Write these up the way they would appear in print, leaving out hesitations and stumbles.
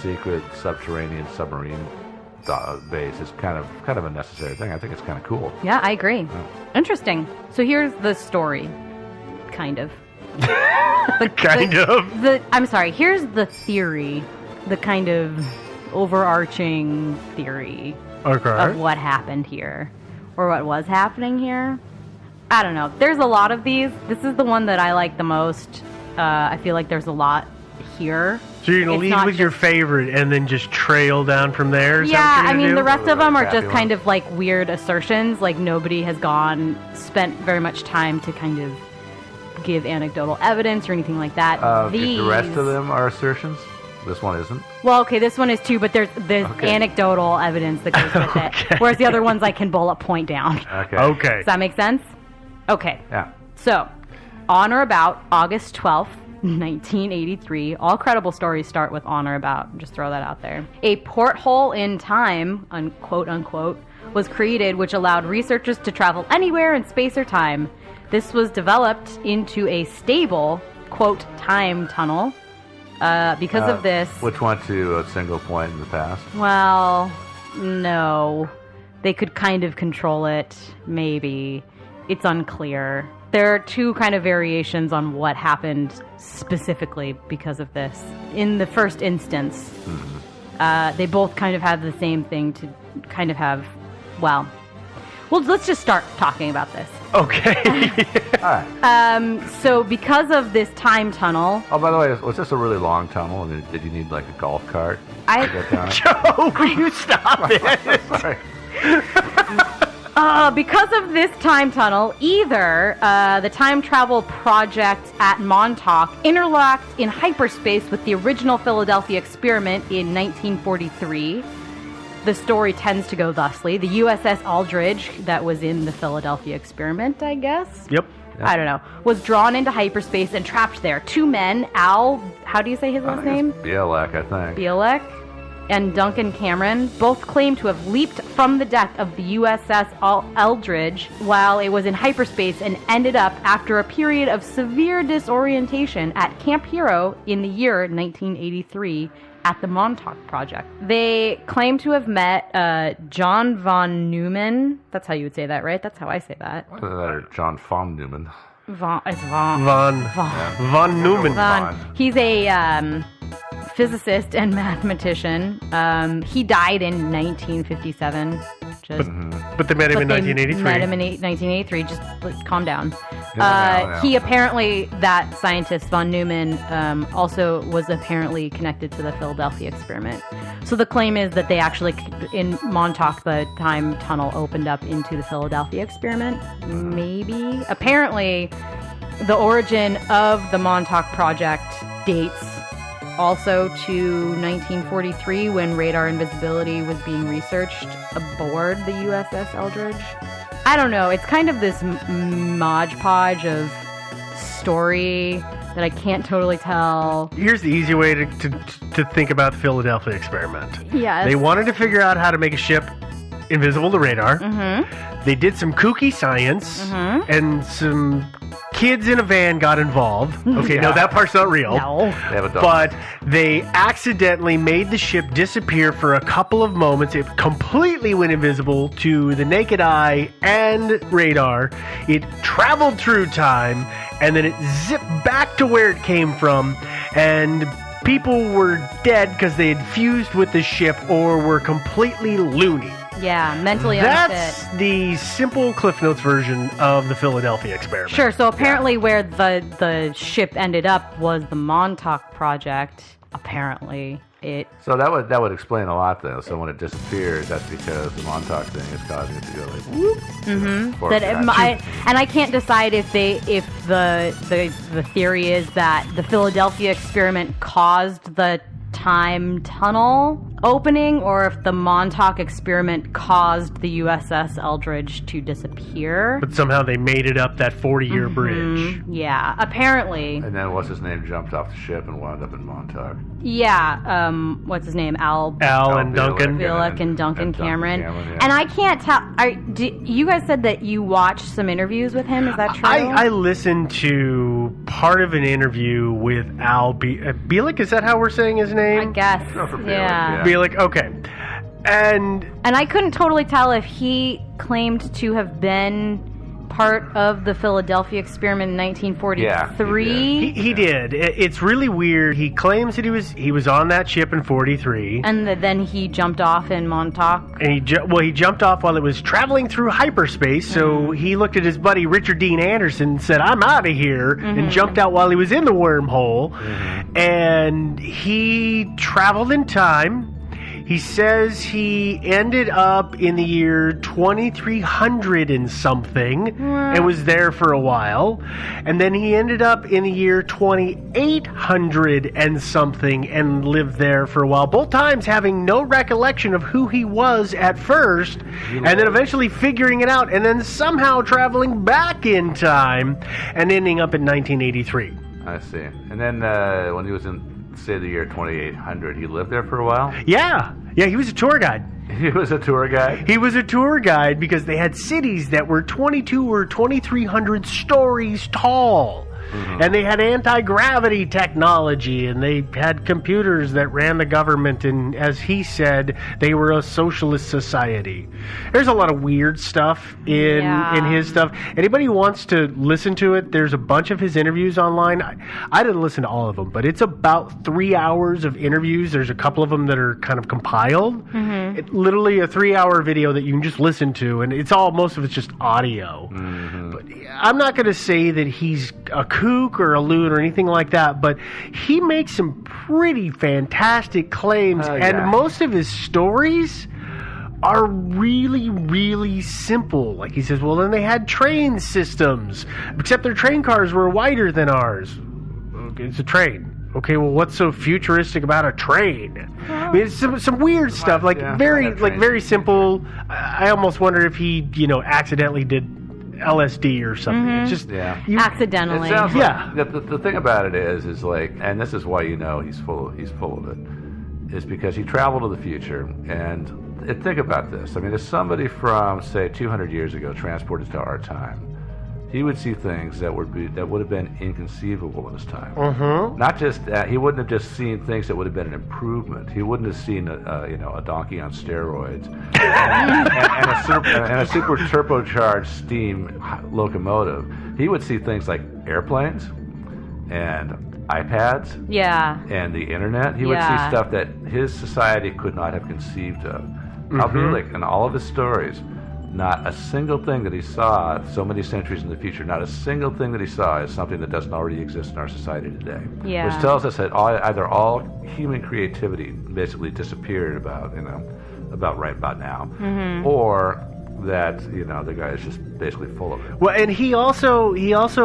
secret subterranean submarine base is kind of a necessary thing. I think it's kind of cool. Yeah, I agree. Interesting. So here's the story, kind of. I'm sorry. Here's the theory, the kind of overarching theory of what happened here, or what was happening here. I don't know. There's a lot of these. This is the one that I like the most. I feel like there's a lot here. So you're going to lead with your favorite and then just trail down from there? Yeah, I mean, the rest of them are just kind of like weird assertions. Like nobody has spent very much time to kind of give anecdotal evidence or anything like that. The rest of them are assertions? This one isn't? Well, okay, this one is too, but there's anecdotal evidence that goes with it. Whereas the other ones I can bullet point down. Okay. Does that make sense? Okay. Yeah. So, on or about August 12th, 1983, all credible stories start with on or about. Just throw that out there. A porthole in time, quote unquote, was created which allowed researchers to travel anywhere in space or time. This was developed into a stable, quote, time tunnel. Because of this... Which went to a single point in the past? Well, no. They could kind of control it, maybe. It's unclear. There are two kind of variations on what happened specifically because of this. In the first instance, they both kind of have the same thing to kind of have, well, let's just start talking about this. Okay. All right. So because of this time tunnel... Oh, by the way, was this a really long tunnel? I mean, did you need like a golf cart to get down it? Joe, will you stop it? Sorry. Because of this time tunnel, either the time travel project at Montauk interlocked in hyperspace with the original Philadelphia experiment in 1943. The story tends to go thusly. The USS Aldridge, that was in the Philadelphia experiment, I guess? Yep. I don't know. Was drawn into hyperspace and trapped there. Two men, Al, how do you say his last name? Bielek, I think. Bielek and Duncan Cameron both claim to have leaped from the deck of the USS Eldridge while it was in hyperspace and ended up, after a period of severe disorientation, at Camp Hero in the year 1983 at the Montauk Project. They claim to have met John von Neumann. That's how you would say that, right? That's how I say that. John von Neumann. Von Neumann. He's a physicist and mathematician. He died in 1957. But they met him in 1983. Met him in 1983. Just calm down. He apparently, that scientist, von Neumann, also was apparently connected to the Philadelphia experiment. So the claim is that they actually, in Montauk, the time tunnel opened up into the Philadelphia experiment. Maybe. Apparently, the origin of the Montauk Project dates also to 1943, when radar invisibility was being researched aboard the USS Eldridge. I don't know. It's kind of this modge podge of story that I can't totally tell. Here's the easy way to think about the Philadelphia experiment. Yes. They wanted to figure out how to make a ship invisible to radar. Mm-hmm. They did some kooky science, and some kids in a van got involved. Okay, no, that part's not real. No. But they accidentally made the ship disappear for a couple of moments. It completely went invisible to the naked eye and radar. It traveled through time, and then it zipped back to where it came from, and people were dead because they had fused with the ship or were completely loony. Yeah, mentally unfit. That's the simple Cliff Notes version of the Philadelphia experiment. Sure, so apparently where the ship ended up was the Montauk Project, apparently. So that would explain a lot, though. So when it disappears, that's because the Montauk thing is causing it to go like whoop. And I can't decide if the theory is that the Philadelphia experiment caused the time tunnel opening or if the Montauk experiment caused the USS Eldridge to disappear. But somehow they made it up that 40-year bridge. Yeah, apparently. And then what's his name jumped off the ship and wound up in Montauk. Yeah, what's his name? Al and Duncan. Bielek and Duncan Cameron. Yeah. And I can't tell. You guys said that you watched some interviews with him. Is that true? I listened to part of an interview with Al Bielek. Is that how we're saying his name? I guess. Yeah. Bielek. Okay. And I couldn't totally tell if he claimed to have been part of the Philadelphia experiment in 1943. Yeah, he did. It's really weird. He claims that he was on that ship in 43. And then he jumped off in Montauk. And he jumped off while it was traveling through hyperspace. So he looked at his buddy Richard Dean Anderson and said, "I'm out of here," and jumped out while he was in the wormhole. And he traveled in time. He says he ended up in the year 2300 and something and was there for a while. And then he ended up in the year 2800 and something and lived there for a while. Both times having no recollection of who he was at first and then eventually figuring it out and then somehow traveling back in time and ending up in 1983. I see. And then when he was in, say, the year 2800, he lived there for a while? Yeah, he was a tour guide. He was a tour guide? He was a tour guide because they had cities that were 22 or 2300 stories tall. And they had anti-gravity technology, and they had computers that ran the government, and as he said, they were a socialist society. There's a lot of weird stuff in his stuff. Anybody who wants to listen to it, there's a bunch of his interviews online. I didn't listen to all of them, but it's about 3 hours of interviews. There's a couple of them that are kind of compiled. It's literally a 3-hour video that you can just listen to, and most of it's just audio. But I'm not going to say that he's a kook or a loon or anything like that, but he makes some pretty fantastic claims, and most of his stories are really, really simple. Like he says, well, then they had train systems, except their train cars were wider than ours. Okay, it's a train. Okay, well, what's so futuristic about a train? I mean, it's some weird stuff, very simple. I almost wonder if he, accidentally did LSD or something. It's just accidentally. It sounds like, the thing about it is like, and this is why he's full of it, is because he traveled to the future. And think about this. I mean, if somebody from, say, 200 years ago transported to our time, he would see things that would have been inconceivable in his time. Not just that, he wouldn't have just seen things that would have been an improvement. He wouldn't have seen a donkey on steroids and a super turbocharged steam locomotive. He would see things like airplanes and iPads and the internet. He would see stuff that his society could not have conceived of. I'll be like, in all of his stories, not a single thing that he saw so many centuries in the future, not a single thing that he saw is something that doesn't already exist in our society today. Which tells us that either all human creativity basically disappeared about now, or that the guy is just basically full of it. Well, and he also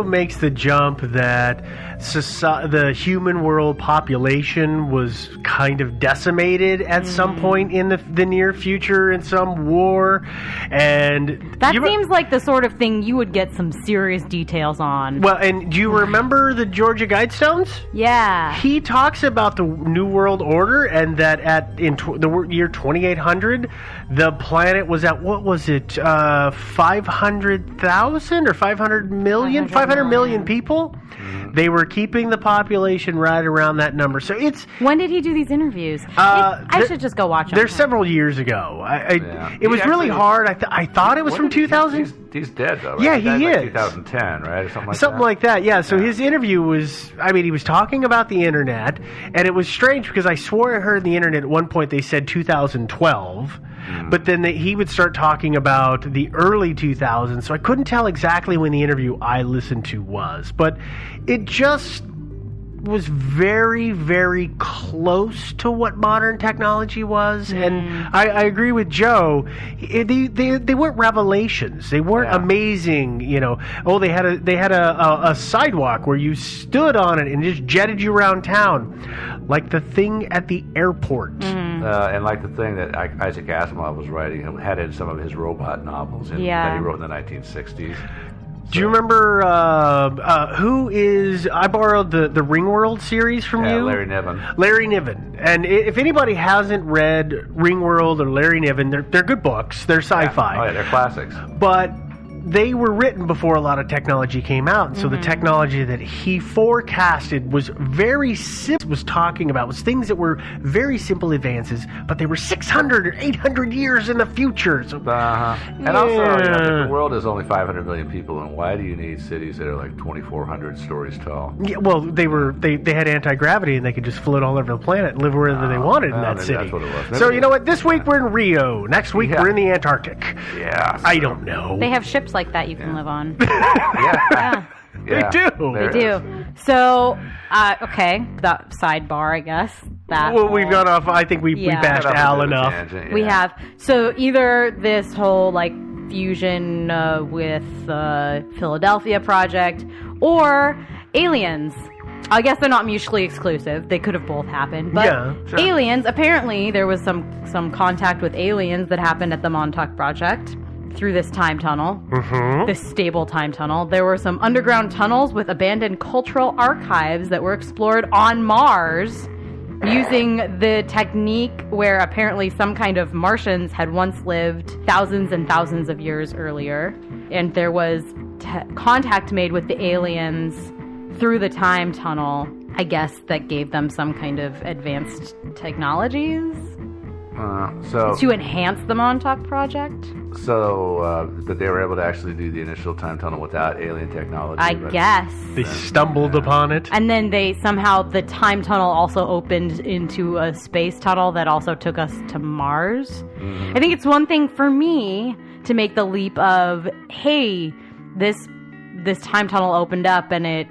makes the jump that the human world population was kind of decimated at some point in the near future in some war, and that seems like the sort of thing you would get some serious details on. Well, and do you remember the Georgia Guidestones? Yeah. He talks about the New World Order, and that in the year 2800, the planet was at, what was it, 500,000 or 500 million? 500 million people? They were keeping the population right around that number. So it's... When did he do these interviews? I should just go watch them. They're several years ago. It was really hard. I thought it was from 2000. He's dead, though, right? Yeah, he is. 2010, right? Or something like that. Yeah, so his interview was... he was talking about the internet, and it was strange because I swore I heard the internet at one point they said 2012, but then he would start talking about the early 2000s, so I couldn't tell exactly when the interview I listened to was. But it just was very, very close to what modern technology was, and I agree with Joe. They weren't revelations. They weren't amazing. They had a sidewalk where you stood on it and just jetted you around town, like the thing at the airport. And like the thing that Isaac Asimov was writing, had in some of his robot novels that he wrote in the 1960s. Do you remember I borrowed the Ringworld series from you? Larry Niven. Larry Niven. And if anybody hasn't read Ringworld or Larry Niven, they're good books. They're sci-fi. Yeah. Oh, yeah, they're classics. But they were written before a lot of technology came out. And so the technology that he forecasted was very simple, was things that were very simple advances, but they were 600 or 800 years in the future. So, And also, the world is only 500 million people, and why do you need cities that are like 2,400 stories tall? Yeah, well, they had anti-gravity, and they could just float all over the planet and live wherever they wanted in that city. That's what it was. So, you know what? This week we're in Rio. Next week we're in the Antarctic. Yeah. I don't know. They have ships like that you can live on. Yeah. They do. They do. So, okay, that sidebar, I guess. We've gone off. I think we bashed Al enough. Tangent, We have. So either this whole fusion with Philadelphia project or aliens. I guess they're not mutually exclusive. They could have both happened. But aliens, apparently there was some contact with aliens that happened at the Montauk Project through this time tunnel, this stable time tunnel. There were some underground tunnels with abandoned cultural archives that were explored on Mars using the technique where apparently some kind of Martians had once lived thousands and thousands of years earlier. And there was contact made with the aliens through the time tunnel, I guess, that gave them some kind of advanced technologies to enhance the Montauk Project. So, but they were able to actually do the initial time tunnel without alien technology. I guess. They stumbled upon it. And then the time tunnel also opened into a space tunnel that also took us to Mars. I think it's one thing for me to make the leap of, hey, this time tunnel opened up and it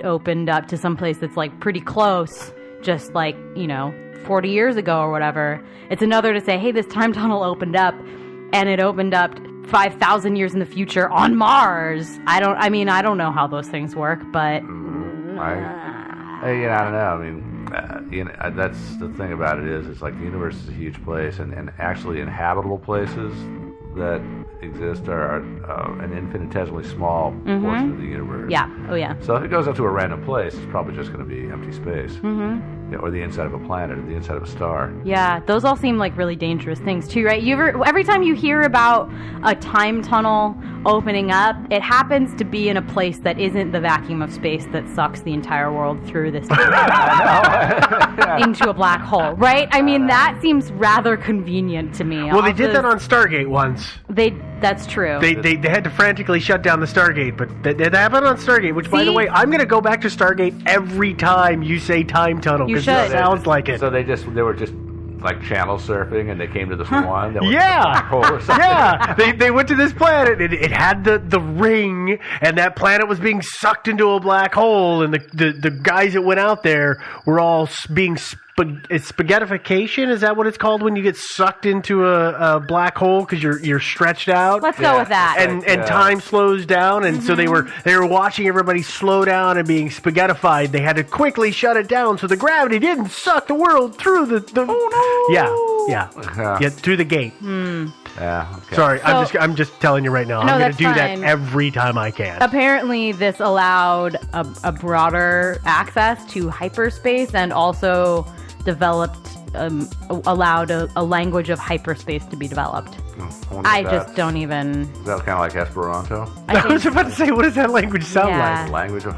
opened up to some place that's pretty close, just 40 years ago or whatever. It's another to say, hey, this time tunnel opened up, and it opened up 5,000 years in the future on Mars. I don't know how those things work, but I don't know. That's the thing about it is it's the universe is a huge place, and actually inhabitable places that exist are an infinitesimally small portion of the universe. Yeah. Oh, yeah. So if it goes up to a random place, it's probably just going to be empty space. Or the inside of a planet, or the inside of a star. Yeah, those all seem like really dangerous things too, right? Every time you hear about a time tunnel opening up, it happens to be in a place that isn't the vacuum of space that sucks the entire world through this into a black hole, right? I mean, that seems rather convenient to me. Well, they did that on Stargate once. That's true. They had to frantically shut down the Stargate, but that happened on Stargate, which, by the way, I'm going to go back to Stargate every time you say time tunnel, because it sounds like it. So they were just channel surfing, and they came to this one that was a yeah, black hole or something. yeah. They went to this planet, and it had the ring, and that planet was being sucked into a black hole, and the guys that went out there were all being spaghettification. Is that what it's called when you get sucked into a black hole because you're stretched out? Let's go with that. And time slows down, and so they were watching everybody slow down and being spaghettified. They had to quickly shut it down so the gravity didn't suck the world through the through the gate. Yeah. Okay. Sorry, I'm just telling you right now. I'm going to do that every time I can. Apparently, this allowed a broader access to hyperspace, and also allowed a language of hyperspace to be developed. I just don't even. Is that kind of like Esperanto? I was about to say, what does that language sound like? Language of